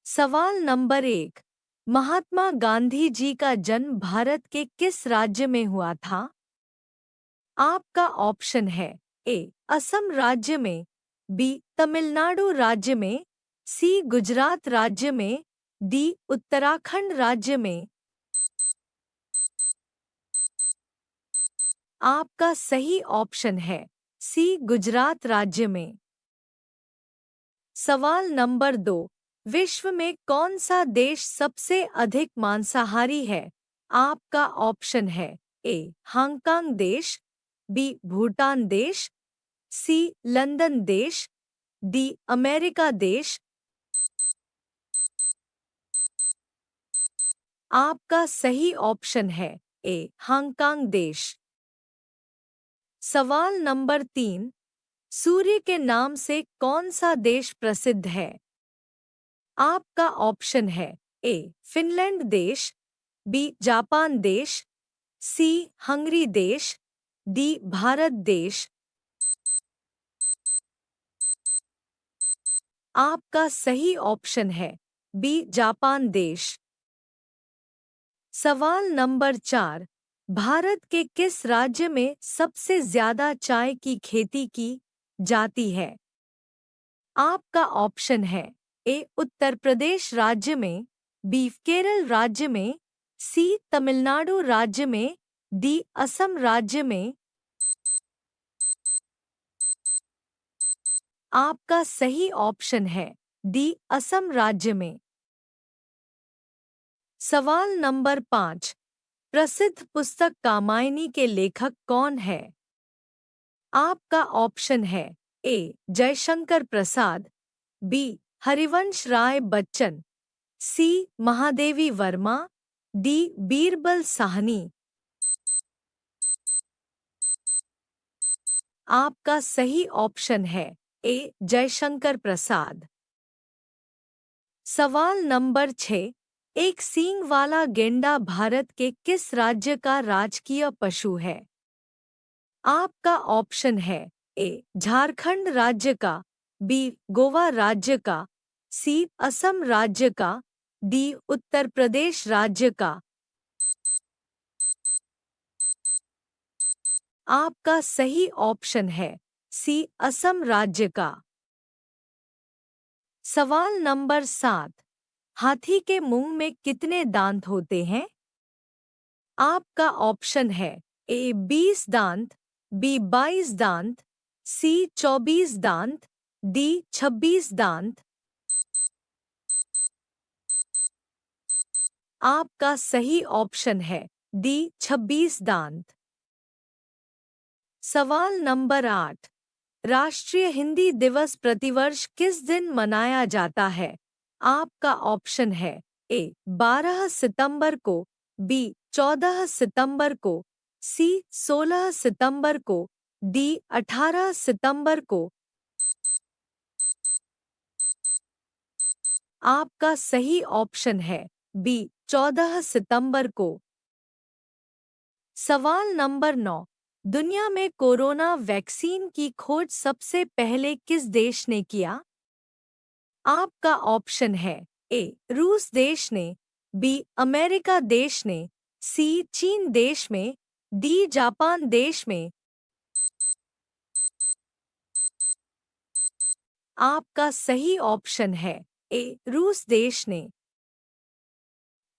सवाल नंबर 1। महात्मा गांधी जी का जन्म भारत के किस राज्य में हुआ था? आपका ऑप्शन है ए असम राज्य में, बी तमिलनाडु राज्य में, सी गुजरात राज्य में, डी उत्तराखंड राज्य में। आपका सही ऑप्शन है सी गुजरात राज्य में। सवाल नंबर 2। विश्व में कौन सा देश सबसे अधिक मांसाहारी है? आपका ऑप्शन है ए हांगकांग देश, बी भूटान देश, सी लंदन देश, डी अमेरिका देश। आपका सही ऑप्शन है ए हांगकांग देश। सवाल नंबर 3। सूर्य के नाम से कौन सा देश प्रसिद्ध है? आपका ऑप्शन है ए फिनलैंड देश, बी जापान देश, सी हंगरी देश, डी भारत देश। आपका सही ऑप्शन है बी जापान देश। सवाल नंबर 4। भारत के किस राज्य में सबसे ज्यादा चाय की खेती की जाती है? आपका ऑप्शन है ए उत्तर प्रदेश राज्य में, बी केरल राज्य में, सी तमिलनाडु राज्य में, डी असम राज्य में। आपका सही ऑप्शन है डी असम राज्य में। सवाल नंबर 5। प्रसिद्ध पुस्तक कामायनी के लेखक कौन है? आपका ऑप्शन है ए जयशंकर प्रसाद, बी हरिवंश राय बच्चन, सी महादेवी वर्मा, डी बीरबल साहनी। आपका सही ऑप्शन है ए जयशंकर प्रसाद। सवाल नंबर 6। एक सींग वाला गेंडा भारत के किस राज्य का राजकीय पशु है? आपका ऑप्शन है ए झारखंड राज्य का, बी गोवा राज्य का, सी असम राज्य का, डी उत्तर प्रदेश राज्य का। आपका सही ऑप्शन है सी असम राज्य का। सवाल नंबर 7। हाथी के मुंह में कितने दांत होते हैं? आपका ऑप्शन है ए 20 दांत, बी 22 दांत, सी 24 दांत, डी 26 दांत। आपका सही ऑप्शन है डी 26 दांत। सवाल नंबर 8। राष्ट्रीय हिंदी दिवस प्रतिवर्ष किस दिन मनाया जाता है? आपका ऑप्शन है ए 12 सितंबर को, बी 14 सितंबर को, सी 16 सितंबर को, डी 18 सितंबर को। आपका सही ऑप्शन है बी 14 सितंबर को। सवाल नंबर 9। दुनिया में कोरोना वैक्सीन की खोज सबसे पहले किस देश ने किया? आपका ऑप्शन है ए रूस देश ने, बी अमेरिका देश ने, सी चीन देश में, डी जापान देश में। आपका सही ऑप्शन है ए रूस देश ने।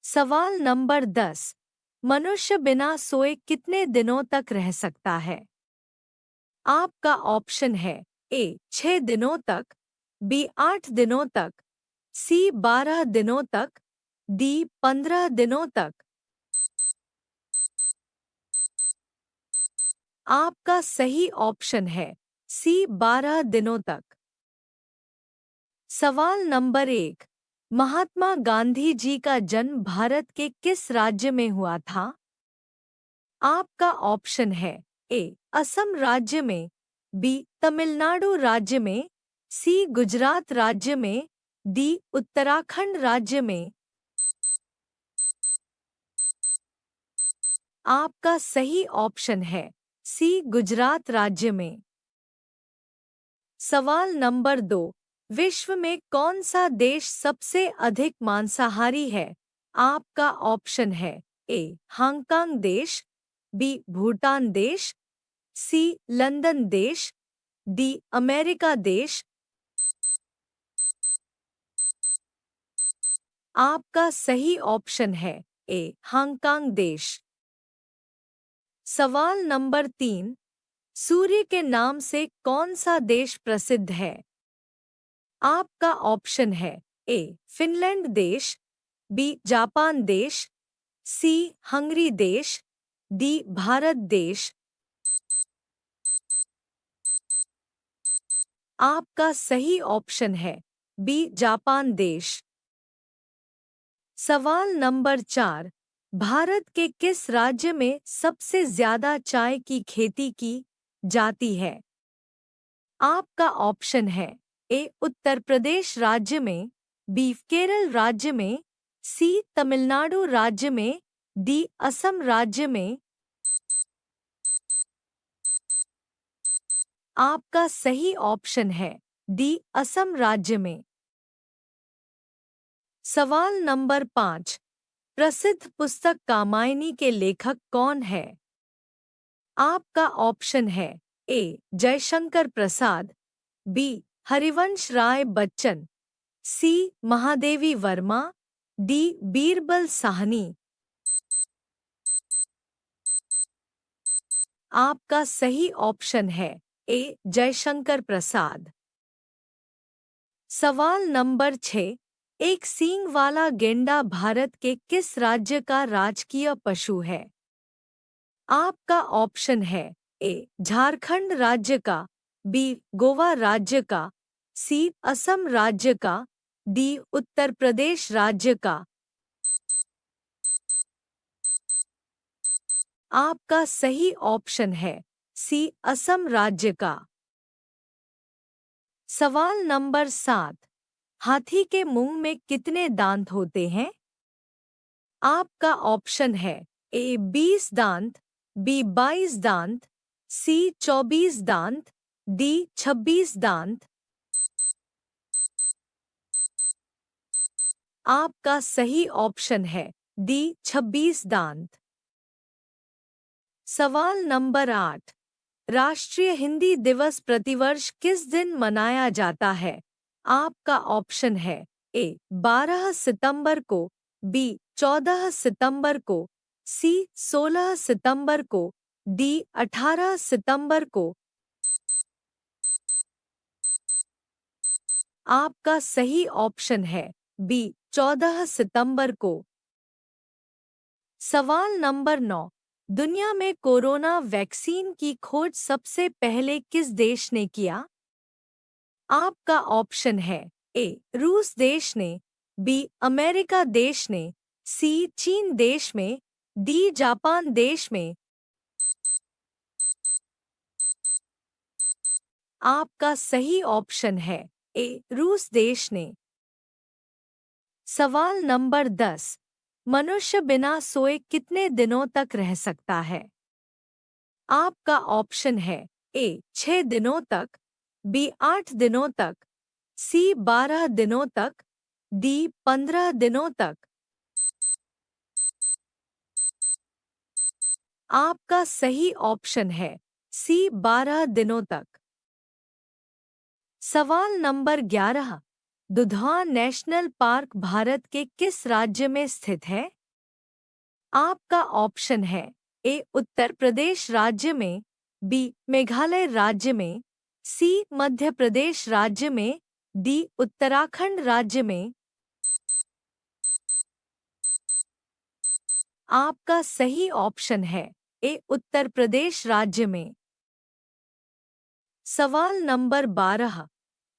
सवाल नंबर 10। मनुष्य बिना सोए कितने दिनों तक रह सकता है? आपका ऑप्शन है ए 6 दिनों तक, बी 8 दिनों तक, सी 12 दिनों तक, डी 15 दिनों तक। आपका सही ऑप्शन है सी 12 दिनों तक। सवाल नंबर 1। महात्मा गांधी जी का जन्म भारत के किस राज्य में हुआ था? आपका ऑप्शन है ए असम राज्य में, बी तमिलनाडु राज्य में, सी गुजरात राज्य में, डी उत्तराखंड राज्य में। आपका सही ऑप्शन है सी गुजरात राज्य में। सवाल नंबर 2। विश्व में कौन सा देश सबसे अधिक मांसाहारी है? आपका ऑप्शन है ए हांगकांग देश, बी भूटान देश, सी लंदन देश, डी अमेरिका देश। आपका सही ऑप्शन है ए हांगकांग देश। सवाल नंबर 3, सूर्य के नाम से कौन सा देश प्रसिद्ध है? आपका ऑप्शन है ए फिनलैंड देश, बी जापान देश, सी हंगरी देश, डी भारत देश। आपका सही ऑप्शन है बी जापान देश। सवाल नंबर 4, भारत के किस राज्य में सबसे ज्यादा चाय की खेती की जाती है? आपका ऑप्शन है ए उत्तर प्रदेश राज्य में, बी केरल राज्य में, सी तमिलनाडु राज्य में, डी असम राज्य में। आपका सही ऑप्शन है डी असम राज्य में। सवाल नंबर 5, प्रसिद्ध पुस्तक कामायनी के लेखक कौन है? आपका ऑप्शन है ए जयशंकर प्रसाद, बी हरिवंश राय बच्चन, सी महादेवी वर्मा, डी बीरबल साहनी। आपका सही ऑप्शन है ए जयशंकर प्रसाद। सवाल नंबर 6, एक सींग वाला गेंडा भारत के किस राज्य का राजकीय पशु है? आपका ऑप्शन है ए झारखंड राज्य का, बी गोवा राज्य का, सी असम राज्य का, डी उत्तर प्रदेश राज्य का। आपका सही ऑप्शन है सी असम राज्य का। सवाल नंबर 7, हाथी के मुंह में कितने दांत होते हैं? आपका ऑप्शन है ए 20 दांत, बी 22 दांत, सी 24 दांत, डी 26 दांत। आपका सही ऑप्शन है डी 26 दांत। सवाल नंबर 8, राष्ट्रीय हिंदी दिवस प्रतिवर्ष किस दिन मनाया जाता है? आपका ऑप्शन है ए 12 सितंबर को, बी 14 सितंबर को, सी 16 सितंबर को, डी 18 सितंबर को। आपका सही ऑप्शन है बी 14 सितंबर को। सवाल नंबर 9, दुनिया में कोरोना वैक्सीन की खोज सबसे पहले किस देश ने किया? आपका ऑप्शन है ए रूस देश ने, बी अमेरिका देश ने, सी चीन देश में, डी जापान देश में। आपका सही ऑप्शन है ए रूस देश ने। सवाल नंबर 10, मनुष्य बिना सोए कितने दिनों तक रह सकता है? आपका ऑप्शन है ए 6 दिनों तक, बी 8 दिनों तक, सी 12 दिनों तक, डी 15 दिनों तक। आपका सही ऑप्शन है सी 12 दिनों तक। सवाल number 11, Dudhwa national park Bharat के किस राज्य में स्थित है? आपका ऑप्शन है ए उत्तर प्रदेश राज्य में, बी मेघालय राज्य में, सी मध्य प्रदेश राज्य में, डी उत्तराखंड राज्य में। आपका सही ऑप्शन है ए उत्तर प्रदेश राज्य में। सवाल नंबर 12,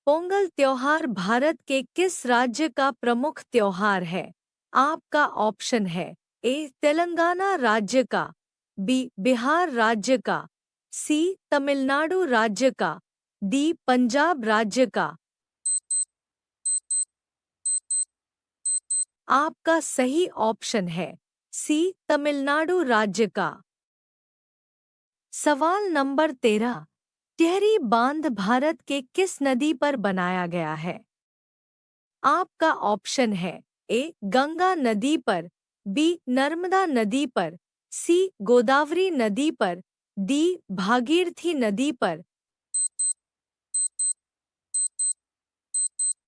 पोंगल त्योहार भारत के किस राज्य का प्रमुख त्योहार है? आपका ऑप्शन है ए तेलंगाना राज्य का, बी बिहार राज्य का, सी तमिलनाडु राज्य का, डी पंजाब राज्य का। आपका सही ऑप्शन है सी तमिलनाडु राज्य का। सवाल नंबर 13, टिहरी बांध भारत के किस नदी पर बनाया गया है? आपका ऑप्शन है ए गंगा नदी पर, बी नर्मदा नदी पर, सी गोदावरी नदी पर, डी भागीरथी नदी पर।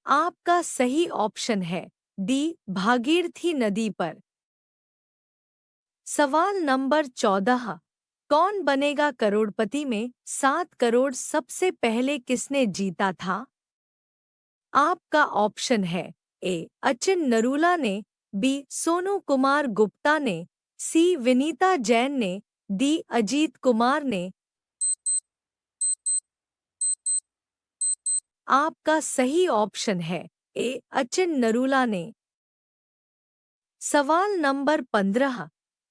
आपका सही ऑप्शन है डी भागीरथी नदी पर। सवाल नंबर 14। कौन बनेगा करोड़पति में 7 करोड़ सबसे पहले किसने जीता था? आपका ऑप्शन है ए अचिन नरूला ने, बी सोनू कुमार गुप्ता ने, सी विनीता जैन ने, डी अजीत कुमार ने। आपका सही ऑप्शन है ए अचिन नरूला ने। सवाल नंबर 15।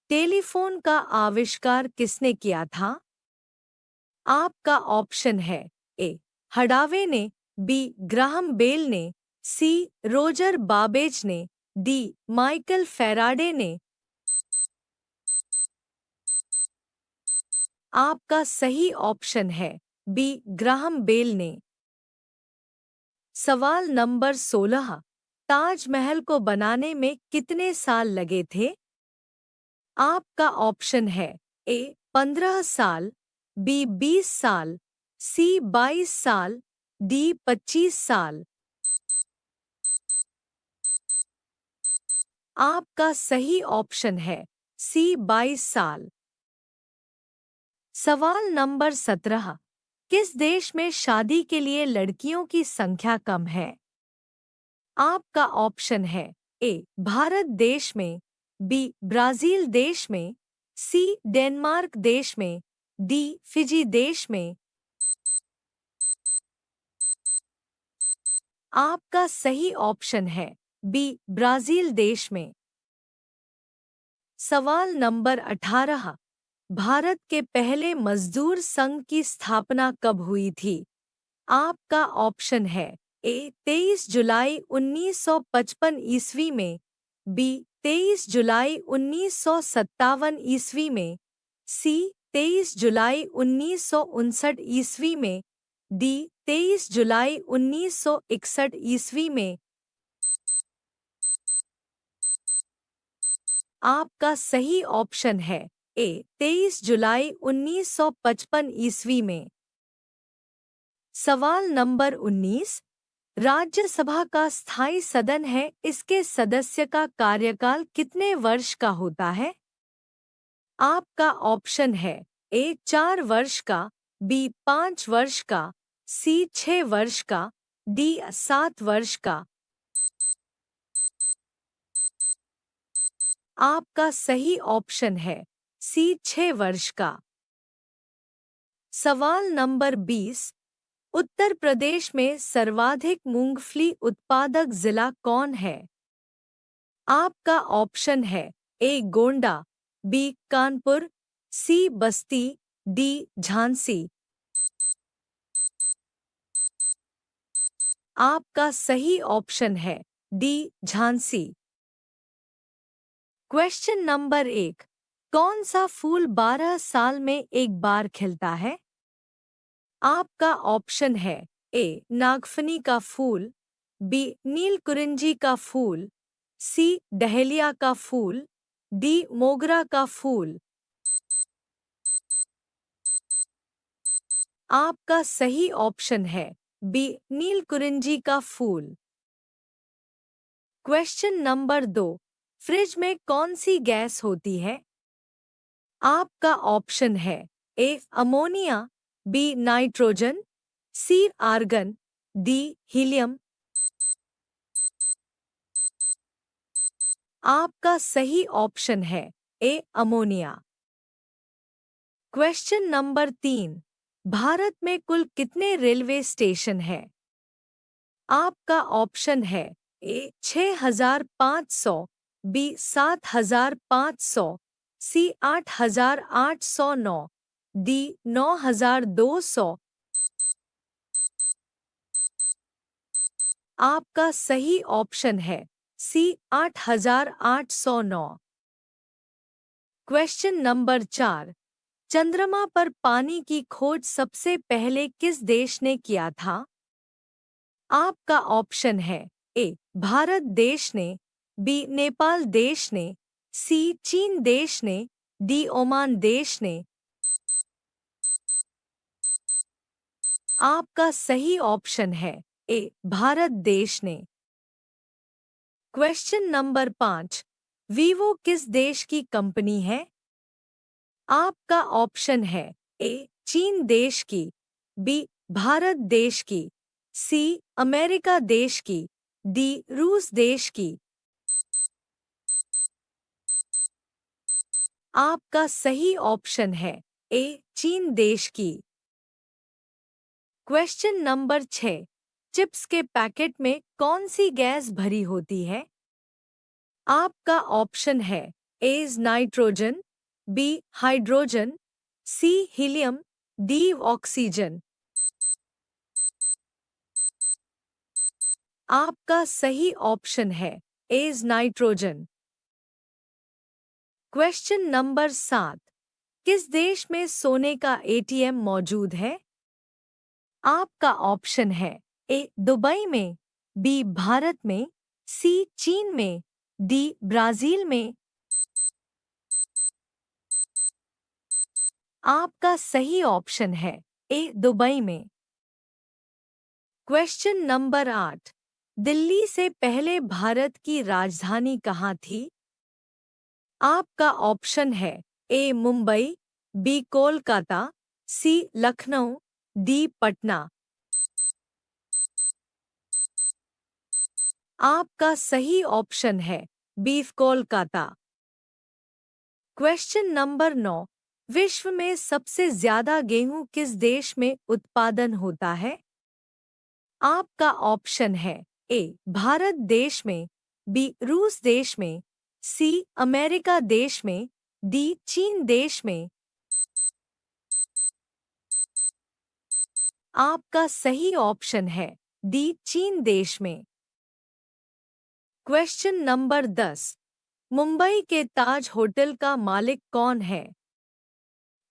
टेलीफोन का आविष्कार किसने किया था? आपका ऑप्शन है ए हडावे ने, बी ग्राहम बेल ने, सी रोजर बाबेज ने, डी माइकल फैराडे ने। आपका सही ऑप्शन है बी ग्राहम बेल ने। सवाल नंबर 16। ताजमहल को बनाने में कितने साल लगे थे? आपका ऑप्शन है ए 15 साल, बी 20 साल, सी 22 साल, डी 25 साल। आपका सही ऑप्शन है सी 22 साल। सवाल नंबर 17। किस देश में शादी के लिए लड़कियों की संख्या कम है? आपका ऑप्शन है ए भारत देश में, बी ब्राजील देश में, सी डेनमार्क देश में, डी फिजी देश में। आपका सही ऑप्शन है बी ब्राजील देश में। सवाल नंबर 18। भारत के पहले मजदूर संघ की स्थापना कब हुई थी? आपका ऑप्शन है ए 23 जुलाई 1955 ईस्वी में, बी 23 जुलाई 1957 ईस्वी में, सी 23 जुलाई 1959 ईस्वी में, डी 23 जुलाई 1961 ईस्वी में। आपका सही ऑप्शन है ए 23 जुलाई 1955 ईस्वी में। सवाल नंबर 19। राज्यसभा का स्थायी सदन है, इसके सदस्य का कार्यकाल कितने वर्ष का होता है? आपका ऑप्शन है ए 4 वर्ष का, बी 5 वर्ष का, सी 6 वर्ष का, डी 7 वर्ष का। आपका सही ऑप्शन है सी 6 वर्ष का। सवाल नंबर 20। उत्तर प्रदेश में सर्वाधिक मूंगफली उत्पादक जिला कौन है? आपका ऑप्शन है ए गोंडा, बी कानपुर, सी बस्ती, डी झांसी। आपका सही ऑप्शन है डी झांसी। Question number 1। कौन सा फूल 12 साल में एक बार खिलता है? आपका ऑप्शन है ए नागफनी का फूल, बी नीलकुरिंजी का फूल, सी डहेलिया का फूल, डी मोगरा का फूल। आपका सही ऑप्शन है बी नीलकुरिंजी का फूल। Question number 2। फ्रिज में कौन सी गैस होती है? आपका ऑप्शन है A ammonia, B nitrogen, C argon, D helium. आपका सही ऑप्शन है A ammonia. Question number 3। Bharat में कुल कितने रेलवे स्टेशन हैं? आपका ऑप्शन है ए 6500, बी 7500, सी 8809, डी 9200। आपका सही ऑप्शन है सी 8809। Question number 4। चंद्रमा पर पानी की खोज सबसे पहले किस देश ने किया था? आपका ऑप्शन है ए भारत देश ने, बी नेपाल देश ने, सी चीन देश ने, डी ओमान देश ने। आपका सही ऑप्शन है ए भारत देश ने। क्वेश्चन नंबर 5, वीवो किस देश की कंपनी है? आपका ऑप्शन है ए चीन देश की, बी भारत देश की, सी अमेरिका देश की, डी रूस देश की। आपका सही ऑप्शन है ए चीन देश की। क्वेश्चन नंबर 6, चिप्स के पैकेट में कौन सी गैस भरी होती है? आपका ऑप्शन है A nitrogen, B hydrogen, C helium, D oxygen. आपका सही ऑप्शन है ए नाइट्रोजन। क्वेश्चन नंबर 7, किस देश में सोने का एटीएम मौजूद है? आपका ऑप्शन है ए दुबई में, बी भारत में, सी चीन में, डी ब्राजील में। आपका सही ऑप्शन है ए दुबई में। क्वेश्चन नंबर 8, दिल्ली से पहले भारत की राजधानी कहाँ थी? आपका ऑप्शन है ए मुंबई, बी कोलकाता, सी लखनऊ, डी पटना। आपका सही ऑप्शन है बी कोलकाता। क्वेश्चन नंबर 9, विश्व में सबसे ज्यादा गेहूं किस देश में उत्पादन होता है? आपका ऑप्शन है ए भारत देश में, बी रूस देश में, सी अमेरिका देश में, डी चीन देश में। आपका सही ऑप्शन है डी चीन देश में। क्वेश्चन नंबर 10, मुंबई के ताज होटल का मालिक कौन है?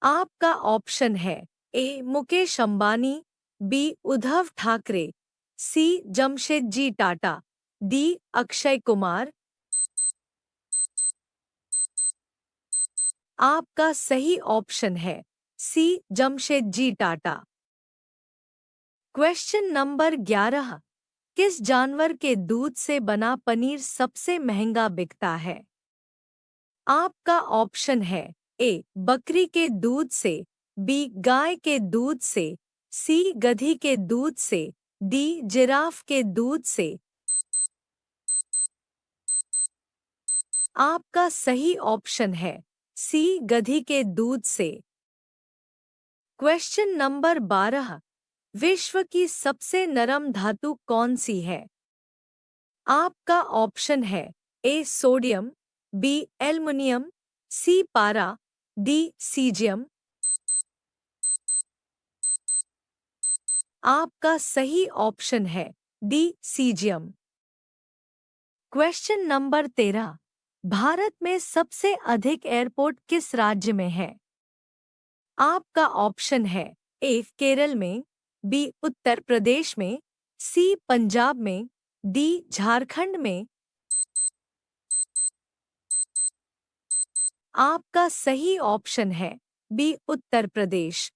आपका ऑप्शन है ए मुकेश अंबानी, बी उद्धव ठाकरे, सी जमशेदजी टाटा, डी अक्षय कुमार। आपका सही ऑप्शन है सी जमशेदजी टाटा। क्वेश्चन नंबर 11, किस जानवर के दूध से बना पनीर सबसे महंगा बिकता है? आपका ऑप्शन है ए बकरी के दूध से, बी गाय के दूध से, सी गधी के दूध से, डी जिराफ के दूध से। आपका सही ऑप्शन है सी गधी के दूध से। क्वेश्चन नंबर 12, विश्व की सबसे नरम धातु कौन सी है? आपका ऑप्शन है ए सोडियम, बी एल्युमिनियम, सी पारा, डी सीजियम। आपका सही ऑप्शन है D caesium. Question number 13, Bharat में सबसे अधिक एयरपोर्ट किस राज्य में है? आपका ऑप्शन है ए केरल में, बी उत्तर प्रदेश में, सी पंजाब में, डी झारखंड में। आपका सही ऑप्शन है B Uttar Pradesh.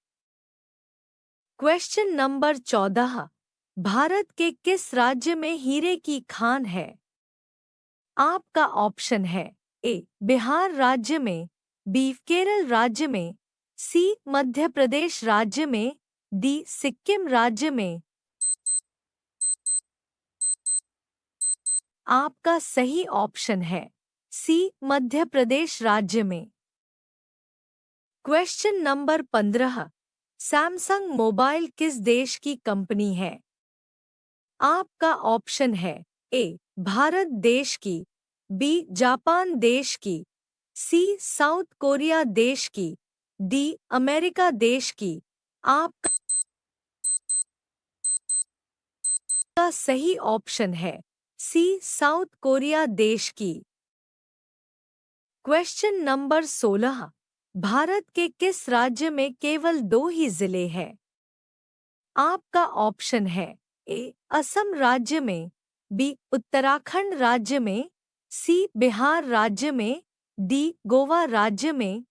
Question number 14, Bharat के किस राज्य में हीरे की खान है? आपका ऑप्शन है ए बिहार राज्य में, बी केरल राज्य में, सी मध्य प्रदेश राज्य में, डी सिक्किम राज्य में। आपका सही ऑप्शन है सी मध्य प्रदेश राज्य में। क्वेश्चन नंबर 15, सैमसंग मोबाइल किस देश की कंपनी है? आपका ऑप्शन है ए भारत देश की, बी जापान देश की, सी साउथ कोरिया देश की, डी अमेरिका देश की। आपका सही ऑप्शन है सी साउथ कोरिया देश की। क्वेश्चन नंबर 16, भारत के किस राज्य में केवल 2 ही जिले हैं? आपका ऑप्शन है ए असम राज्य में, बी उत्तराखंड राज्य में, सी बिहार राज्य में, डी गोवा राज्य में।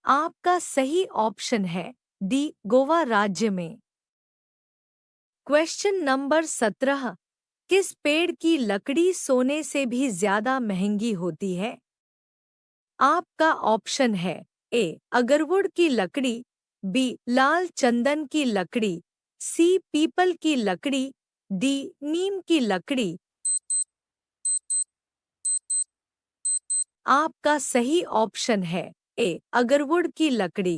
आपका सही ऑप्शन है डी गोवा राज्य में। Question number 17। किस पेड़ की लकड़ी सोने से भी ज्यादा महंगी होती है? आपका ऑप्शन है ए अगरवुड की लकड़ी, बी लाल चंदन की लकड़ी, सी पीपल की लकड़ी, डी नीम की लकड़ी। आपका सही ऑप्शन है ए अगरवुड की लकड़ी।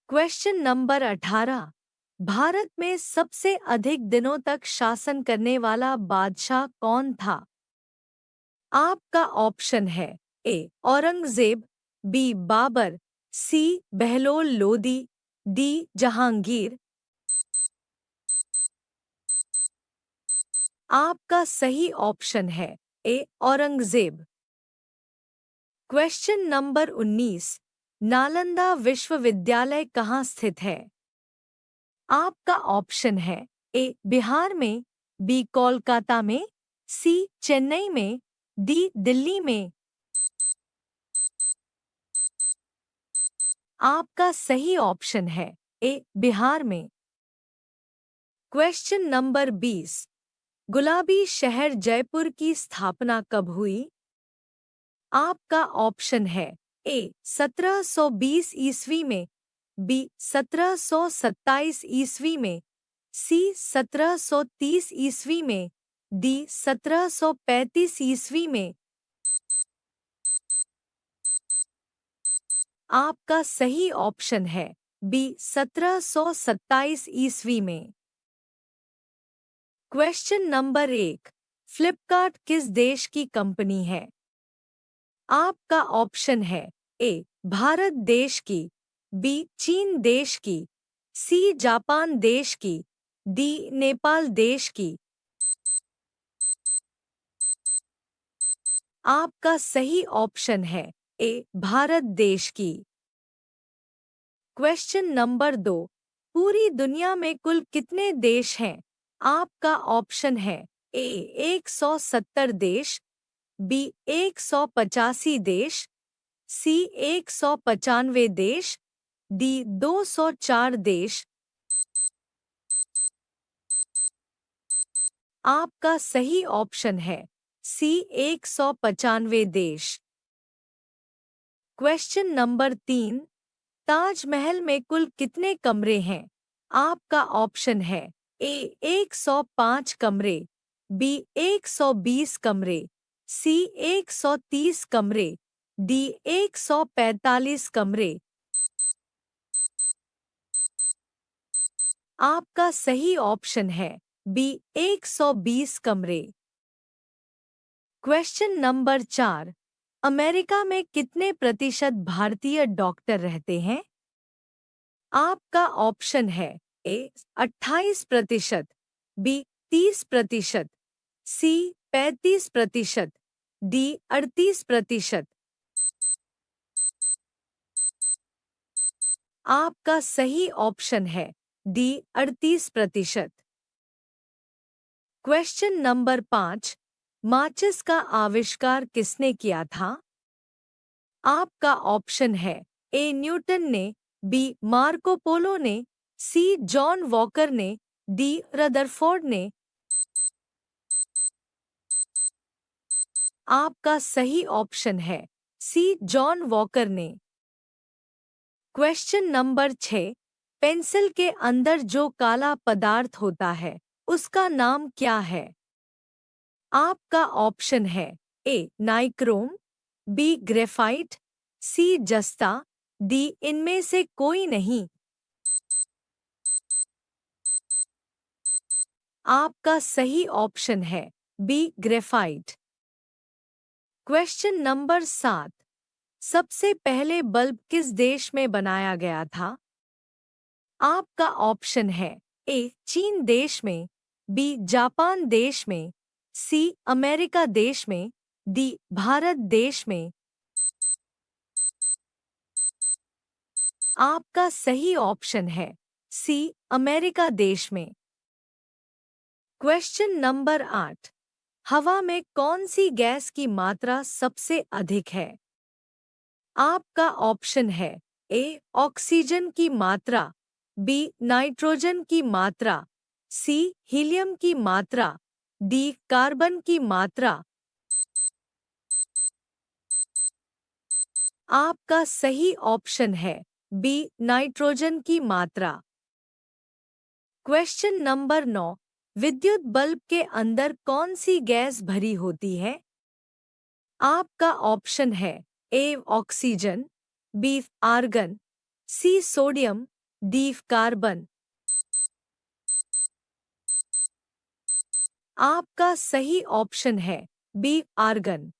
Question number 18। भारत में सबसे अधिक दिनों तक शासन करने वाला बादशाह कौन था? आपका ऑप्शन है A Aurangzeb, B Babur, C Bahlol Lodi, D Jahangir. आपका सही ऑप्शन है A Aurangzeb. Question number 19। Nalanda विश्वविद्यालय कहाँ स्थित है? आपका ऑप्शन है ए बिहार में, बी कोलकाता में, सी चेन्नई में, डी दिल्ली में। आपका सही ऑप्शन है ए बिहार में। Question number 20। गुलाबी शहर जयपुर की स्थापना कब हुई? आपका ऑप्शन है ए 1720 ईस्वी में, बी 1727 ईस्वी में, सी 1730 ईस्वी में, डी 1735 ईस्वी में। आपका सही ऑप्शन है बी 1727 ईस्वी में। Question number 1। फ्लिपकार्ट किस देश की कंपनी है? आपका ऑप्शन है ए भारत देश की, बी चीन देश की, सी जापान देश की, डी नेपाल देश की। आपका सही ऑप्शन है ए भारत देश की। Question number 2। पूरी दुनिया में कुल कितने देश हैं? आपका ऑप्शन है ए 170 देश, बी 185 देश, सी 195 देश, डी 204 देश। आपका सही ऑप्शन है सी 195 देश। Question number 3। ताजमहल में कुल कितने कमरे हैं? आपका ऑप्शन है ए 105 कमरे, बी 120 कमरे, सी 130 कमरे, डी 145 कमरे। आपका सही ऑप्शन है बी 120 कमरे। Question number 4। अमेरिका में कितने प्रतिशत भारतीय डॉक्टर रहते हैं? आपका ऑप्शन है ए 28%, बी 30%, सी 35%, डी 38%। आपका सही ऑप्शन है डी 38%। Question number 5। माचिस का आविष्कार किसने किया था? आपका ऑप्शन है ए न्यूटन ने, बी मार्को पोलो ने, सी जॉन वॉकर ने, डी रदरफोर्ड ने। आपका सही ऑप्शन है सी जॉन वॉकर ने। Question number 6। पेंसिल के अंदर जो काला पदार्थ होता है उसका नाम क्या है? आपका ऑप्शन है ए नाइक्रोम, बी ग्रेफाइट, सी जस्ता, डी इनमें से कोई नहीं। आपका सही ऑप्शन है बी ग्रेफाइट। Question number 7। सबसे पहले बल्ब किस देश में बनाया गया था? आपका ऑप्शन है ए चीन देश में, बी जापान देश में, सी अमेरिका देश में, डी भारत देश में? आपका सही ऑप्शन है सी अमेरिका देश में। Question number 8। हवा में कौन सी गैस की मात्रा सबसे अधिक है? आपका ऑप्शन है ए ऑक्सीजन की मात्रा, बी नाइट्रोजन की मात्रा, सी हीलियम की मात्रा, डी कार्बन की मात्रा। आपका सही ऑप्शन है बी नाइट्रोजन की मात्रा। Question number 9। विद्युत बल्ब के अंदर कौन सी गैस भरी होती है? आपका ऑप्शन है A oxygen, B argon, C sodium, D carbon. आपका सही ऑप्शन है B argon.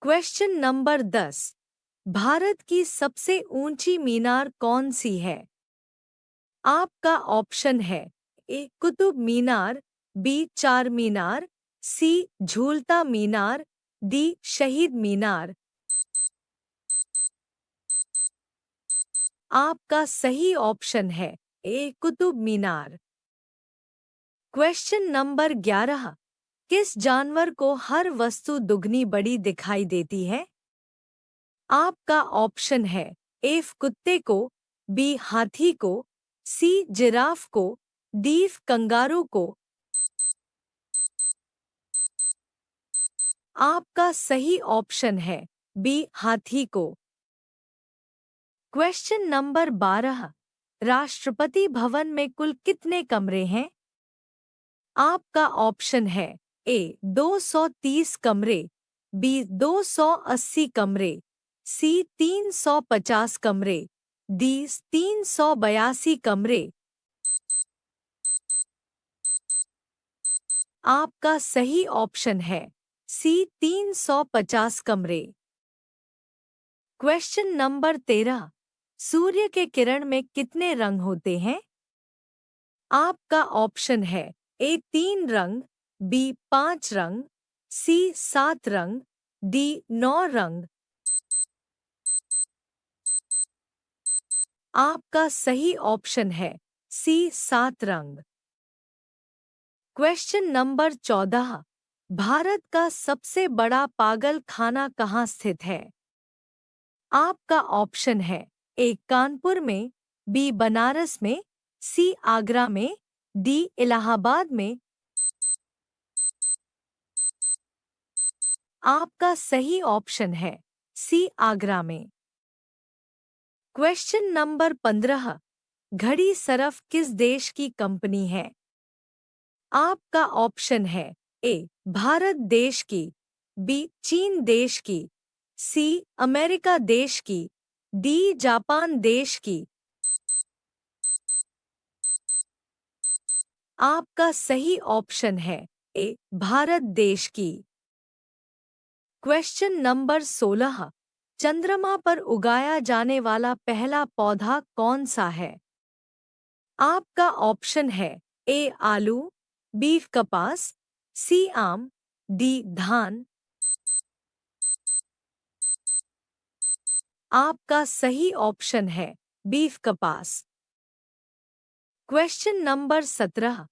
Question number 10। Bharat की सबसे ऊंची मीनार कौन सी है? आपका ऑप्शन है ए कुतुब मीनार, बी चार मीनार, सी झूलता मीनार, डी शहीद मीनार। आपका सही ऑप्शन है A Qutub Minar. Question number 11। किस जानवर को हर वस्तु दुगनी बड़ी दिखाई देती है? आपका ऑप्शन है ए कुत्ते को, बी हाथी को, सी जिराफ को, डी कंगारू को। आपका सही ऑप्शन है बी हाथी को। Question number 12। राष्ट्रपति भवन में कुल कितने कमरे हैं? आपका ऑप्शन है ए 230 कमरे, बी 280 कमरे, सी 350 कमरे, डी 382 कमरे। आपका सही ऑप्शन है सी 350 कमरे। Question number 13। सूर्य के किरण में कितने रंग होते हैं? आपका ऑप्शन है ए 3 रंग, बी 5 रंग, सी 7 रंग, डी 9 रंग। आपका सही ऑप्शन है सी 7 रंग। Question number 14। भारत का सबसे बड़ा पागल खाना कहाँ स्थित है? आपका ऑप्शन है ए कानपुर में, बी बनारस में, सी आगरा में, डी इलाहाबाद में। आपका सही ऑप्शन है सी आगरा में। Question number 15। घड़ी सरफ किस देश की कंपनी है? आपका ऑप्शन है ए भारत देश की, बी चीन देश की, सी अमेरिका देश की, डी जापान देश की। आपका सही ऑप्शन है ए भारत देश की। Question number 16। चंद्रमा पर उगाया जाने वाला पहला पौधा कौन सा है? आपका ऑप्शन है ए आलू, बी कपास, सी आम, डी धान। आपका सही ऑप्शन है बीफ कपास। Question number 17।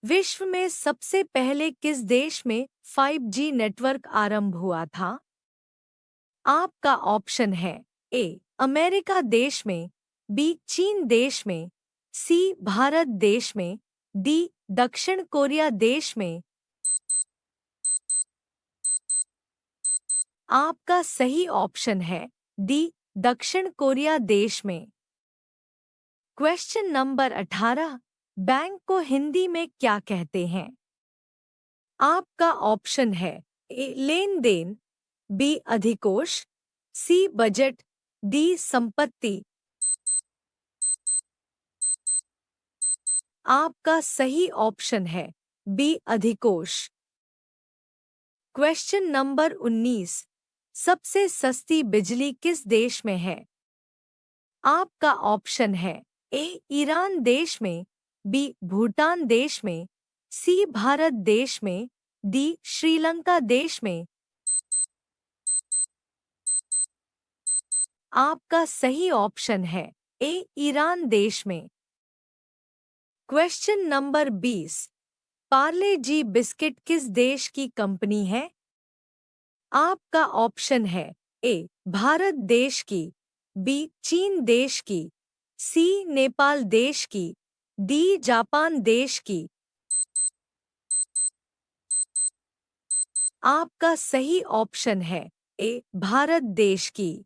विश्व में सबसे पहले किस देश में 5G नेटवर्क आरंभ हुआ था? आपका ऑप्शन है ए अमेरिका देश में, बी चीन देश में, सी भारत देश में, डी दक्षिण कोरिया देश में। आपका सही ऑप्शन है डी दक्षिण कोरिया देश में। Question number 18। बैंक को हिंदी में क्या कहते हैं? आपका ऑप्शन है ए लेन देन, बी अधिकोष, सी बजट, डी संपत्ति। आपका सही ऑप्शन है बी अधिकोष। Question number 19। सबसे सस्ती बिजली किस देश में है? आपका ऑप्शन है ए ईरान देश में, बी भूटान देश में, सी भारत देश में, डी श्रीलंका देश में? आपका सही ऑप्शन है ए ईरान देश में। Question number 20। पार्ले जी बिस्किट किस देश की कंपनी है? आपका ऑप्शन है ए भारत देश की, बी चीन देश की, सी नेपाल देश की, डी जापान देश की। आपका सही ऑप्शन है ए भारत देश की।